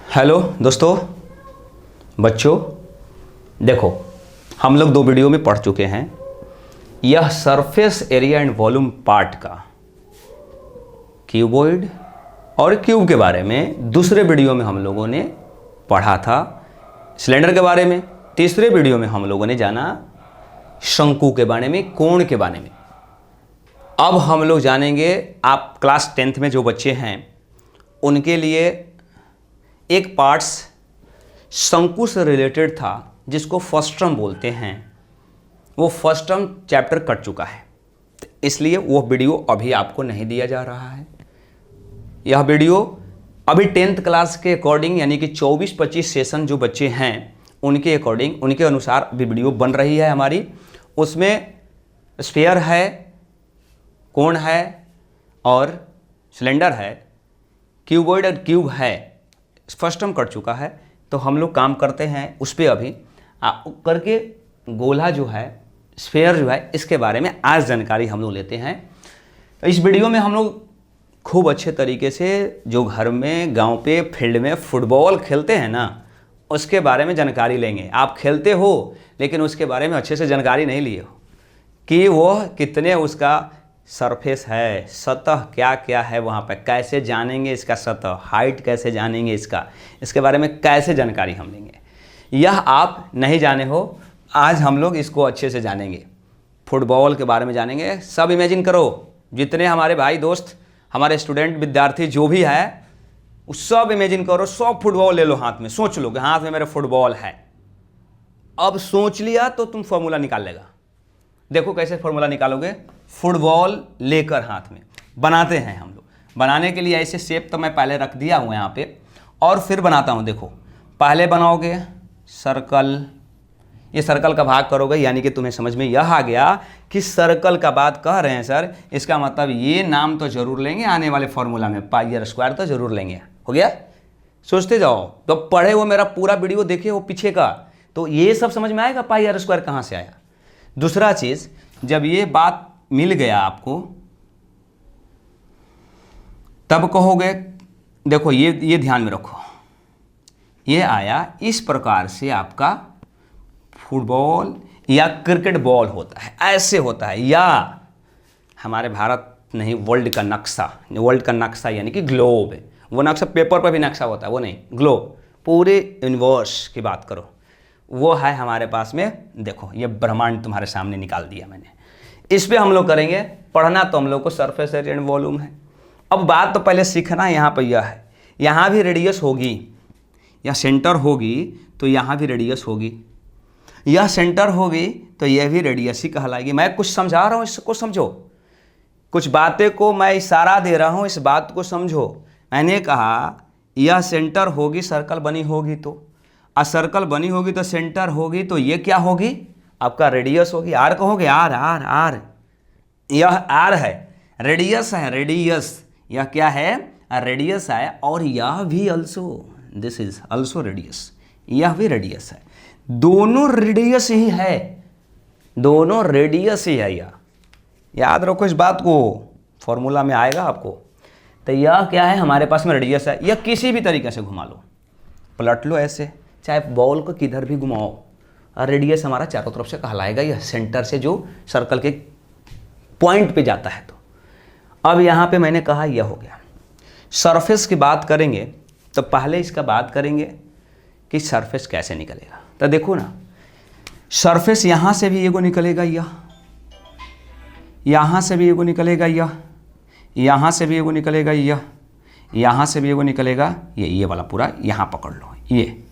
Hello दोस्तों, बच्चों, देखो हम लोग 2 वीडियो में पढ़ चुके हैं। यह surface area and volume part का क्यूबॉइड और क्यूब के बारे में दूसरे वीडियो में हम लोगों ने पढ़ा था। सिलेंडर के बारे में तीसरे वीडियो में हम लोगों ने जाना शंकु के बारे में, कोण के बारे में। अब हम लोग जानेंगे, आप क्लास 10th में जो बच्चे हैं उनके लिए एक पार्ट्स शंकु से रिलेटेड था जिसको फर्स्ट टर्म बोलते हैं। वो फर्स्ट टर्म चैप्टर कट चुका है, इसलिए वो वीडियो अभी आपको नहीं दिया जा रहा है। यह वीडियो अभी 10th क्लास के अकॉर्डिंग, यानी कि 24-25 सेशन जो बच्चे हैं उनके अकॉर्डिंग, उनके अनुसार भी वीडियो बन रही है हमारी। उसमें स्फीयर है, कोण है और सिलेंडर है, क्यूबॉइड और क्यूब है। फर्स्ट टर्म कट चुका है तो हम लोग काम करते हैं उस पर अभी करके। गोला जो है, स्फीयर जो है, इसके बारे में आज जानकारी हम लोग लेते हैं। तो इस वीडियो में हम लोग खूब अच्छे तरीके से जो घर में, गांव पे, फील्ड में फुटबॉल खेलते हैं ना, उसके बारे में जानकारी लेंगे। आप खेलते हो लेकिन उसके बारे में अच्छे से जानकारी नहीं लिए हो कि वो कितने उसका सरफेस है, सतह क्या क्या है वहाँ पे, कैसे जानेंगे इसका सतह, हाइट कैसे जानेंगे इसके बारे में कैसे जानकारी हम लेंगे। यह आप नहीं जाने हो, आज हम लोग इसको अच्छे से जानेंगे। फुटबॉल के बारे में जानेंगे। सब इमेजिन करो, जितने हमारे भाई दोस्त, हमारे स्टूडेंट, विद्यार्थी जो भी है, उस सब इमेजिन करो, सब फुटबॉल ले लो हाथ में। सोच लो कि हाथ में मेरे फुटबॉल है। अब सोच लिया तो तुम फॉर्मूला निकाल लेगा। देखो कैसे फॉर्मूला निकालोगे। फुटबॉल लेकर हाथ में बनाते हैं हम लोग। बनाने के लिए ऐसे शेप तो मैं पहले रख दिया हूँ यहाँ पे, और फिर बनाता हूँ। देखो, पहले बनाओगे सर्कल, ये सर्कल का भाग करोगे, यानी कि तुम्हें समझ में यह आ गया कि सर्कल का बात कह रहे हैं सर, इसका मतलब ये नाम तो जरूर लेंगे आने वाले फॉर्मूला में, पाई आर स्क्वायर तो जरूर लेंगे। हो गया? सोचते जाओ, तो पढ़े वो मेरा पूरा वीडियो देखे वो पीछे का, तो ये सब समझ में आएगा पाई आर स्क्वायर कहाँ से आया। दूसरा चीज़, जब ये बात मिल गया आपको, तब कहोगे, देखो ये ध्यान में रखो, ये आया इस प्रकार से आपका फुटबॉल या क्रिकेट बॉल होता है, ऐसे होता है। या हमारे भारत नहीं, वर्ल्ड का नक्शा, वर्ल्ड का नक्शा यानी कि ग्लोब है। वो नक्शा पेपर पर भी नक्शा होता है, वो नहीं, ग्लोब, पूरे यूनिवर्स की बात करो, वो है हमारे पास में। देखो ये ब्रह्मांड तुम्हारे सामने निकाल दिया मैंने। इस पे हम लोग करेंगे पढ़ना, तो हम लोग को सरफेस एरिया एंड वॉल्यूम है। अब बात तो पहले सीखना है। यहाँ पर यह है, यहाँ भी रेडियस होगी, या सेंटर होगी तो यहाँ भी रेडियस होगी, यह सेंटर होगी तो यह भी रेडियस ही कहलाएगी। मैं कुछ समझा रहा हूँ, इसको समझो। कुछ बातें को मैं इशारा दे रहा हूँ, इस बात को समझो। मैंने कहा यह सेंटर होगी, सर्कल बनी होगी तो, सर्कल बनी होगी तो सेंटर होगी, तो ये क्या होगी, आपका रेडियस होगी। आर कहोगे, आर आर आर, यह आर है, रेडियस है, रेडियस। यह क्या है, रेडियस है। और यह भी also, this is also radius, यह भी रेडियस है। दोनों रेडियस ही है, दोनों रेडियस ही है। यह याद रखो, इस बात को फॉर्मूला में आएगा आपको। तो यह क्या है, हमारे पास में रेडियस है। यह किसी भी तरीके से घुमा लो, पलट लो ऐसे, चाहे बॉल को किधर भी घुमाओ, और रेडियस हमारा चारों तरफ से कहलाएगा। यह सेंटर से जो सर्कल के पॉइंट पे जाता है। तो अब यहाँ पे मैंने कहा यह हो गया। सरफेस की बात करेंगे तो पहले इसका बात करेंगे कि सरफेस कैसे निकलेगा। तो देखो ना, सरफेस यहाँ से भी एगो निकलेगा, यह यहाँ से भी एगो निकलेगा, यह यहाँ से भी एगो निकलेगा, यह यहाँ से भी एगो निकलेगा, ये वाला पूरा यहाँ पकड़ लो, ये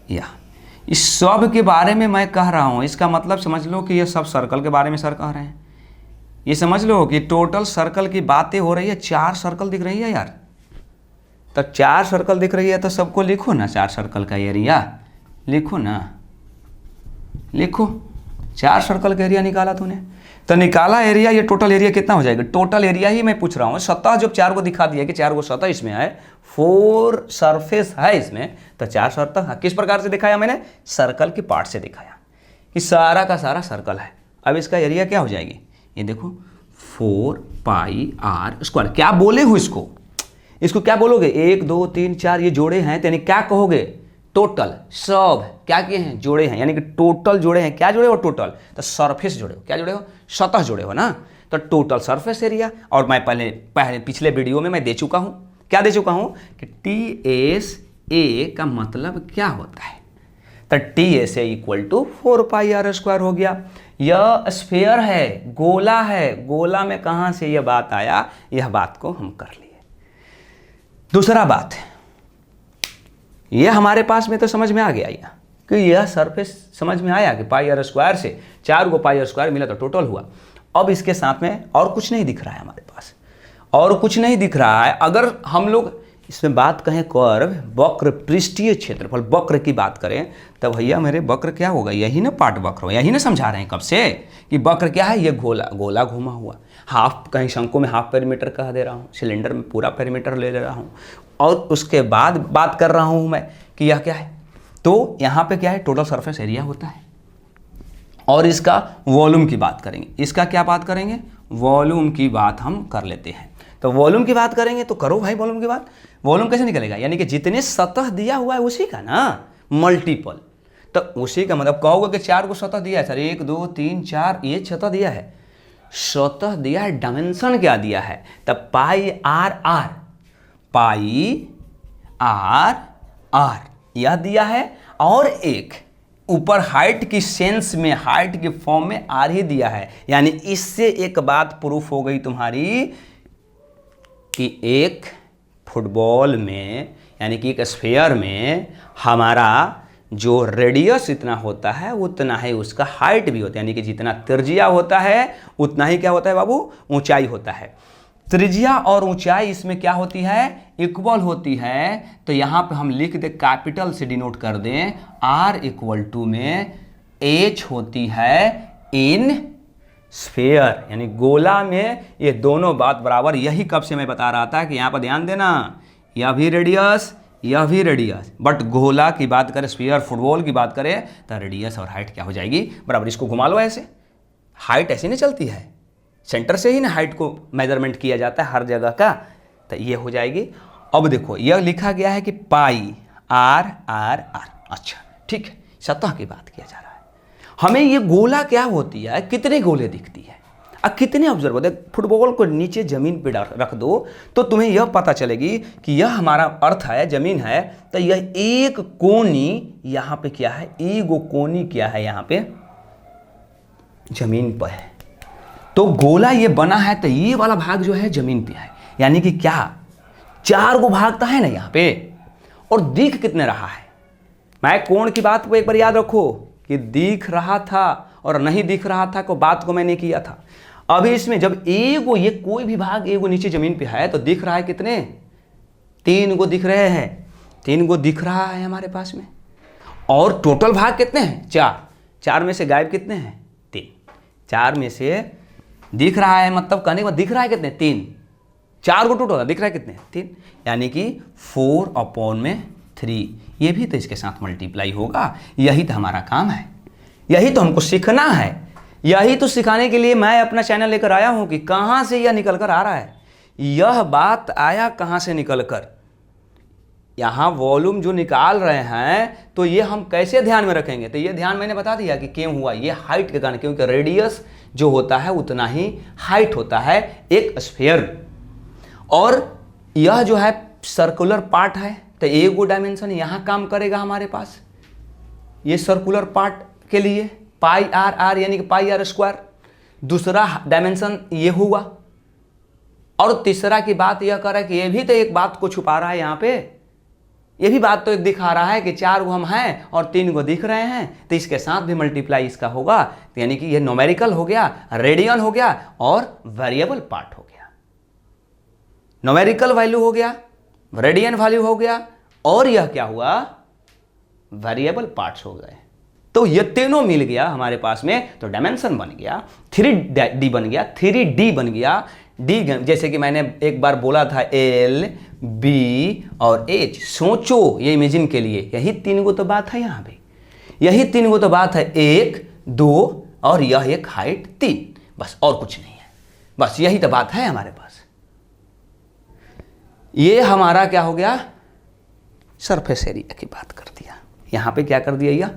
यह। इस सब के बारे में मैं कह रहा हूँ, इसका मतलब समझ लो कि ये सब सर्कल के बारे में सर कह रहे हैं। ये समझ लो कि टोटल सर्कल की बातें हो रही है। 4 सर्कल दिख रही है यार, तो 4 सर्कल दिख रही है तो सबको लिखो ना, 4 सर्कल का एरिया लिखो ना, लिखो। 4 सर्कल का एरिया निकाला तूने, तो निकाला एरिया। ये टोटल एरिया कितना हो जाएगा, टोटल एरिया ही मैं पूछ रहा हूँ। सतह जब 4 को दिखा दिया कि 4 को सतह इसमें है, 4 सरफेस है इसमें, तो 4 सतह है। किस प्रकार से दिखाया मैंने, सर्कल की पार्ट से दिखाया कि सारा का सारा सर्कल है। अब इसका एरिया क्या हो जाएगी, ये देखो 4 पाई आर स्क्वायर। क्या बोले हो इसको, इसको क्या बोलोगे, 1 2 3 4 ये जोड़े हैं, तो यानी क्या कहोगे, टोटल, सब क्या किए हैं, जोड़े हैं, यानी कि टोटल जोड़े हैं, क्या जोड़े हो, टोटल, तो सरफेस जोड़े हो, क्या जोड़े हो, सतह जोड़े हो ना, तो टोटल सरफेस एरिया। और मैं पहले पिछले वीडियो में मैं दे चुका हूं, क्या दे चुका हूं कि TSA का मतलब क्या होता है, तो TSA इक्वल टू 4πr² हो गया। यह स्फीयर है, गोला है, गोला में कहां से यह बात आया, यह बात को हम कर लिए। दूसरा बात, यह हमारे पास में तो समझ में आ गया यहाँ कि यह सरफेस समझ में आया कि πr² से 4 को πr² मिला तो टोटल हुआ। अब इसके साथ में और कुछ नहीं दिख रहा है हमारे पास, और कुछ नहीं दिख रहा है। अगर हम लोग इसमें बात कहें कर्व, वक्र, पृष्ठीय क्षेत्रफल, वक्र की बात करें, तब भैया मेरे वक्र क्या होगा, यही ना पार्ट वक्र हो, यही ना समझा रहे हैं कब से कि वक्र क्या है, ये गोला, गोला घुमा हुआ, हाफ, कहीं शंकु में हाफ पेरीमीटर कह दे रहा हूँ, सिलेंडर में पूरा पेरीमीटर ले रहा हूँ, और उसके बाद बात कर रहा हूँ मैं कि यह क्या है, तो यहाँ पे क्या है, टोटल सरफेस एरिया होता है। और इसका वॉल्यूम की बात करेंगे, इसका क्या बात करेंगे, वॉल्यूम की बात हम कर लेते हैं। तो वॉल्यूम की बात करेंगे तो करो भाई वॉल्यूम की बात। वॉल्यूम कैसे निकलेगा, यानी कि जितने सतह दिया हुआ है उसी का ना मल्टीपल, तो उसी का मतलब कहोगे कि 4 को सतह दिया है सर, 1 2 3 4 ये सतह दिया है, सतह दिया है, डायमेंशन क्या दिया है, तब πr यह दिया है, और एक ऊपर हाइट की सेंस में, हाइट के फॉर्म में r ही दिया है। यानी इससे एक बात प्रूफ हो गई तुम्हारी कि एक फुटबॉल में, यानी कि एक स्फीयर में हमारा जो रेडियस इतना होता है उतना ही उसका हाइट भी होता है, यानी कि जितना त्रिज्या होता है उतना ही क्या होता है बाबू, ऊंचाई होता है। त्रिज्या और ऊंचाई इसमें क्या होती है, इक्वल होती है। तो यहाँ पे हम लिख दे, कैपिटल से डिनोट कर दें, r इक्वल टू में h होती है इन स्फीयर, यानी गोला में ये दोनों बात बराबर। यही कब से मैं बता रहा था कि यहाँ पर ध्यान देना, यह भी रेडियस, यह भी रेडियस, बट गोला की बात करें, स्फीयर, फुटबॉल की बात करें, तो रेडियस और हाइट क्या हो जाएगी बराबर। इसको घुमा लो ऐसे, हाइट ऐसे नहीं चलती है, सेंटर से ही ना हाइट को मेजरमेंट किया जाता है हर जगह का, तो ये हो जाएगी। अब देखो यह लिखा गया है कि πr। अच्छा ठीक है, सतह की बात किया जा रहा है। हमें ये गोला क्या होती है, कितने गोले दिखती है और कितने ऑब्जर्व होते हैं। फुटबॉल को नीचे जमीन पे रख दो तो तुम्हें यह पता चलेगी कि यह हमारा अर्थ है, जमीन है, तो यह एक कोनी यहाँ पे क्या है, एगो कोनी क्या है यहाँ पे जमीन पर है। तो गोला ये बना है, तो ये वाला भाग जो है जमीन पे है, यानी कि क्या 4 को भाग तो है ना यहाँ पे, और दिख कितने रहा है। मैं कोण की बात को एक बार याद रखो कि दिख रहा था और नहीं दिख रहा था को बात को मैंने किया था। अभी इसमें जब एगो, ये कोई भी भाग एगो नीचे जमीन पे है तो दिख रहा है कितने, 3 को दिख रहे हैं, 3 को दिख रहा है हमारे पास में। और टोटल भाग कितने हैं, 4 में से गायब कितने हैं, 3। 4 में से दिख रहा है, मतलब कहने के बाद दिख रहा है कितने, 3। 4 को टोटल दिख रहा है कितने, 3, यानी कि 4/3। ये भी तो इसके साथ मल्टीप्लाई होगा। यही तो हमारा काम है, यही तो हमको सीखना है, यही तो सिखाने के लिए मैं अपना चैनल लेकर आया हूं कि कहां से यह निकल कर आ रहा है। यह बात आया कहां से निकल कर, यहां वॉल्यूम जो निकाल रहे हैं तो ये हम कैसे ध्यान में रखेंगे। तो ये ध्यान मैंने बता दिया कि क्यों हुआ, ये हाइट के कारण, क्योंकि रेडियस जो होता है उतना ही हाइट होता है एक स्फीयर। और यह जो है सर्कुलर पार्ट है, तो एगो डायमेंशन यहां काम करेगा हमारे पास, ये सर्कुलर पार्ट के लिए πr यानी कि πr²। दूसरा डायमेंशन ये हुआ, और तीसरा की बात यह कर रहा है कि ये भी तो एक बात को छुपा रहा है यहाँ पे, ये भी बात तो एक दिखा रहा है कि 4 को हम हैं और 3 को दिख रहे हैं, तो इसके साथ भी मल्टीप्लाई इसका होगा। तो यानी कि ये न्यूमेरिकल हो गया, रेडियन हो गया और वेरिएबल पार्ट हो गया। न्यूमेरिकल वैल्यू हो गया, रेडियन वैल्यू हो गया, और यह क्या हुआ, वेरिएबल पार्ट्स हो गए। तो ये तीनों मिल गया हमारे पास में, तो डायमेंशन बन गया, 3D बन गया, 3D बन गया। डी जैसे कि मैंने एक बार बोला था L, B और H, सोचो ये इमेजिन के लिए, यही 3 को तो बात है यहाँ पे, यही 3 को तो बात है, 1 2 और यह एक हाइट 3, बस और कुछ नहीं है, बस यही तो बात है हमारे पास। ये हमारा क्या हो गया, सरफेस एरिया की बात कर दिया। यहाँ पे क्या कर दिया, यह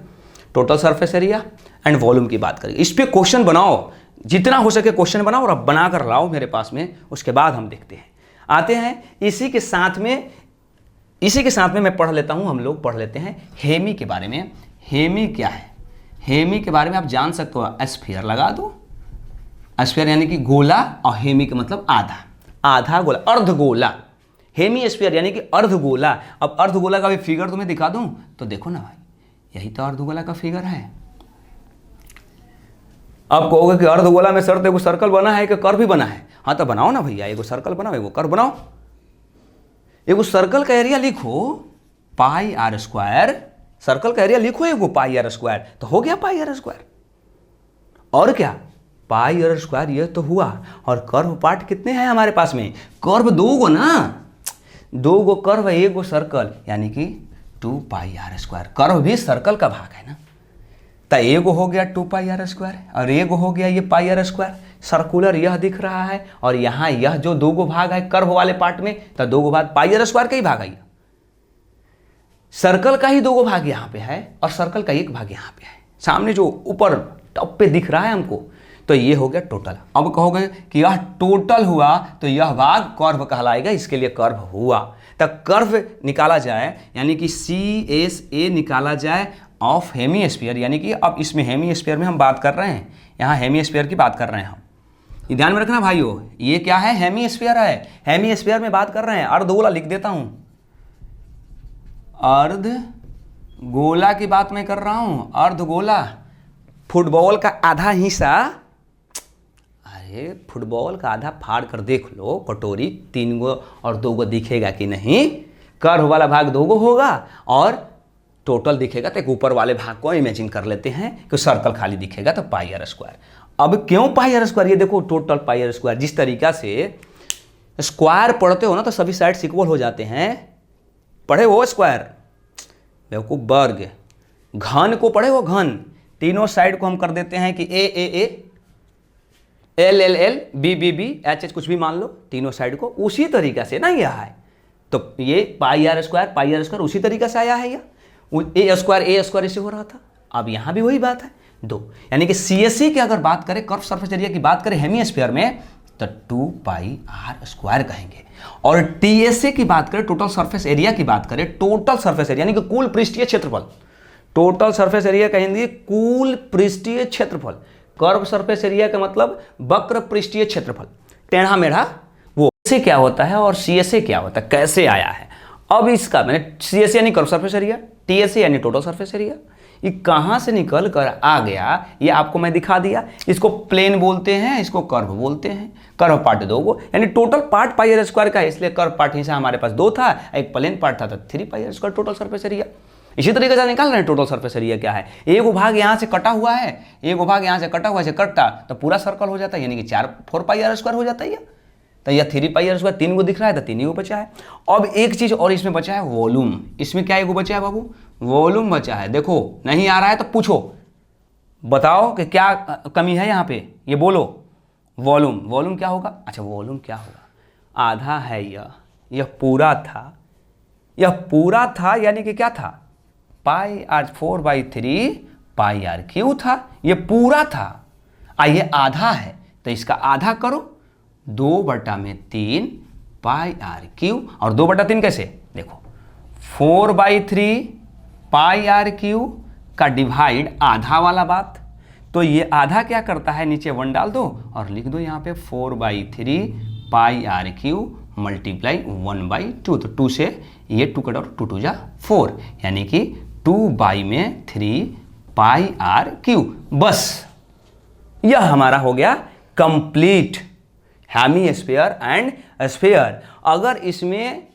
total surface area and volume की बात करिए। इस पे क्वेश्चन बनाओ, जितना हो सके क्वेश्चन बनाओ और अब बना कर लाओ मेरे पास में, उसके बाद हम देखते हैं। आते हैं इसी के साथ में मैं पढ़ लेता हूँ, हम लोग पढ़ लेते हैं हेमी के बारे में। हेमी क्या है, हेमी के बारे में आप जान सकते हो, एस्फीयर लगा दो, एस्फीयर यानी कि गोला, और हेमी का मतलब आधा, आधा गोला, अर्धगोला। हेमी स्फीयर यानी कि अर्धगोला। अब अर्धगोला का भी फिगर तुम्हें दिखा दूं तो देखो ना भाई, यही तो अर्धगोला का फिगर है। अब कहोगे कि अर्धगोला में सर एगो सर्कल बना है कि कर्व भी बना है? हाँ तो बनाओ ना भैया, एगो सर्कल बनाओ, एगो कर्व बनाओ। एगो सर्कल का एरिया लिखो पाई आर स्क्वायर, सर्कल का एरिया लिखो एगो पाई आर स्क्वायर, तो हो गया पाई आर स्क्वायर। और क्या, पाई आर स्क्वायर ये तो हुआ। और कर्व पार्ट कितने हैं हमारे पास में? कर्व दो गो ना, दो गो कर्व, एक गो सर्कल, यानी कि 2 पाई आर स्क्वायर। कर्व भी सर्कल का भाग है ना, तो एगो हो गया 2 पाई आर स्क्वायर और एगो हो गया ये पाई आर स्क्वायर। सर्कुलर यह दिख रहा है और यहाँ यह जो दो गो भाग है कर्व वाले पार्ट में, तो दो गो भाग पाई आर स्क्वायर का ही भाग है। सर्कल का ही दो गो भाग यहाँ पे है और सर्कल का एक भाग यहाँ पे है, सामने जो ऊपर टॉप पे दिख रहा है हमको, तो ये हो गया टोटल। अब कहोगे कि यह टोटल हुआ तो यह भाग कर्व कहलाएगा, इसके लिए कर्व हुआ। तो कर्व निकाला जाए यानी कि CSA निकाला जाए ऑफ हेमीस्फीयर, यानी कि अब इसमें हेमीस्फीयर में हम बात कर रहे हैं, यहाँ हेमीस्फीयर की बात कर रहे हैं हम, ये ध्यान में रखना भाइयों। ये क्या है, हेमीस्फीयर है, हेमीस्फीयर में बात कर रहे हैं। अर्धगोला लिख देता हूँ, अर्धगोला की बात मैं कर रहा हूँ। अर्धगोला फुटबॉल का आधा हिस्सा, अरे फुटबॉल का आधा फाड़ कर देख लो कटोरी, 3 गो और 2 गो दिखेगा कि नहीं? कर्व वाला भाग 2 गो होगा और टोटल दिखेगा तो एक ऊपर वाले भाग को इमेजिन कर लेते हैं कि सर्कल खाली दिखेगा, तो पाई आर स्क्वायर। अब क्यों पाई आर स्क्वायर? ये देखो टोटल पाई आर स्क्वायर। जिस तरीका से स्क्वायर पढ़ते हो ना तो सभी साइड्स इक्वल हो जाते हैं, पढ़े हो स्क्वायर, बेवकूफ वर्ग। घन को पढ़े हो, घन, तीनों साइड को हम कर देते हैं कि A L L L B B B H H कुछ भी मान लो, तीनों साइड को। उसी तरीका से ना यह है, तो ये पाई आर स्क्वायर उसी तरीका से आया है। यह ए स्क्वायर इसे हो रहा था, अब यहाँ भी वही बात है 2, यानी कि CSA की अगर बात करें, कर्व सरफेस एरिया की बात करें हेमीस्फीयर में, तो 2 पाई आर स्क्वायर कहेंगे। और TSA की बात करें, टोटल सरफेस एरिया की बात करें, टोटल सरफेस एरिया यानी कि कुल पृष्ठीय क्षेत्रफल, टोटल सरफेस एरिया कहेंगे कुल पृष्ठीय क्षेत्रफल। कर्व सरफेस एरिया का मतलब वक्र पृष्ठीय क्षेत्रफल, टेढ़ा मेढ़ा, वो से क्या होता है और CSA क्या होता है, कैसे आया है। अब इसका मैंने CSA यानी कर्व सरफेस एरिया, TSA यानी टोटल सरफेस एरिया, ये कहाँ से निकल कर आ गया ये आपको मैं दिखा दिया। इसको प्लेन बोलते हैं, इसको कर्व बोलते हैं। कर्व पार्ट 2 गो, यानी total part pi r square का है, इसलिए कर्व पार्ट हिस्सा हमारे पास 2 था, एक प्लेन पार्ट था तो 3 pi r square total surface area. इसी तरीके से निकाल रहे हैं टोटल सरफेस एरिया क्या है। एक भाग यहाँ से कटा हुआ है, एक भाग यहाँ से कटा हुआ है, कटता तो पूरा सर्कल हो जाता है, यानी कि 4 पाई आर स्क्वायर हो जाता है। तो यह 3 पाई आर स्क्वायर 3 गो दिख रहा है तो 3 ही गो बचा है। अब एक चीज और इसमें बचा है, वॉल्यूम। इसमें क्या एगो बचा है बाबू, वॉल्यूम बचा है। देखो नहीं आ रहा है तो पूछो, बताओ कि क्या कमी है यहाँ पे, ये बोलो। वॉल्यूम क्या होगा? अच्छा वॉल्यूम क्या होगा, आधा है यह पूरा था, यानी कि क्या था, पाई आर 4/3 पाई आर क्यू था, ये पूरा था। ये आधा है तो इसका आधा करो, 2/3 पाई आर क्यू, और 2/3 कैसे, देखो 4/3 पाई आर क्यू का डिवाइड आधा वाला बात, तो ये आधा क्या करता है, नीचे 1 डाल दो और लिख दो यहाँ पे 4/3 पाई आर क्यू मल्टीप्लाई 1/2, तो 2 से ये 2 कट और 2 2 जा 4, यानी कि 2/3 पाई आर क्यू। बस यह हमारा हो गया कंप्लीट हेमीस्फीयर एंड स्फीयर। अगर इसमें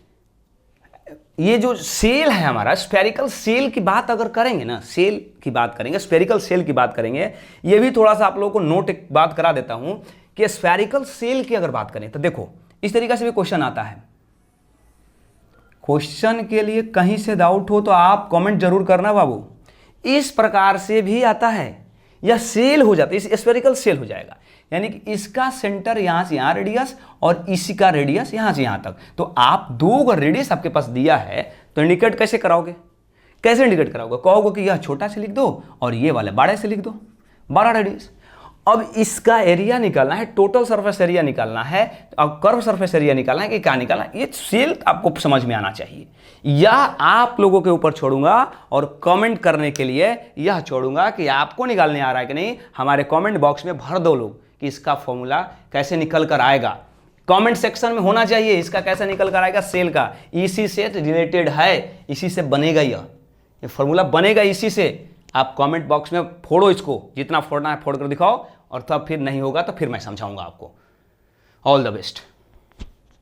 ये जो सेल है हमारा, स्फेरिकल सेल की बात अगर करेंगे ना, सेल की बात करेंगे, स्फेरिकल सेल की बात करेंगे, ये भी थोड़ा सा आप लोगों को नोट एक बात करा देता हूं कि स्फेरिकल सेल की अगर बात करें तो देखो इस तरीके से भी क्वेश्चन आता है। क्वेश्चन के लिए कहीं से डाउट हो तो आप कमेंट जरूर करना बाबू। इस प्रकार से भी आता है, या सेल हो जाता है, इस स्फेरिकल सेल हो जाएगा, यानी कि इसका सेंटर यहाँ से यहाँ रेडियस और इसी का रेडियस यहाँ से यहाँ तक। तो आप दो का रेडियस आपके पास दिया है तो इंडिकेट कैसे कराओगे, कैसे इंडिकेट कराओगे, कहोगे कि यह छोटा से लिख दो और ये वाले बड़े से लिख दो, 12 रेडियस। अब इसका एरिया निकालना है, टोटल सरफेस एरिया निकालना है, अब कर्व सरफेस एरिया निकालना है कि क्या निकालना है, ये सेल आपको समझ में आना चाहिए। या आप लोगों के ऊपर छोड़ूंगा और कमेंट करने के लिए यह छोड़ूंगा कि आपको निकालने आ रहा है कि नहीं, हमारे कमेंट बॉक्स में भर दो लोग कि इसका फॉर्मूला कैसे निकल कर आएगा। कमेंट सेक्शन में होना चाहिए इसका कैसे निकल कर आएगा सेल का, इसी से रिलेटेड है, इसी से बनेगा, ये फॉर्मूला बनेगा इसी से। आप कमेंट बॉक्स में फोड़ो इसको, जितना फोड़ना है फोड़ कर दिखाओ, और तब फिर नहीं होगा तो फिर मैं समझाऊंगा आपको। All the best.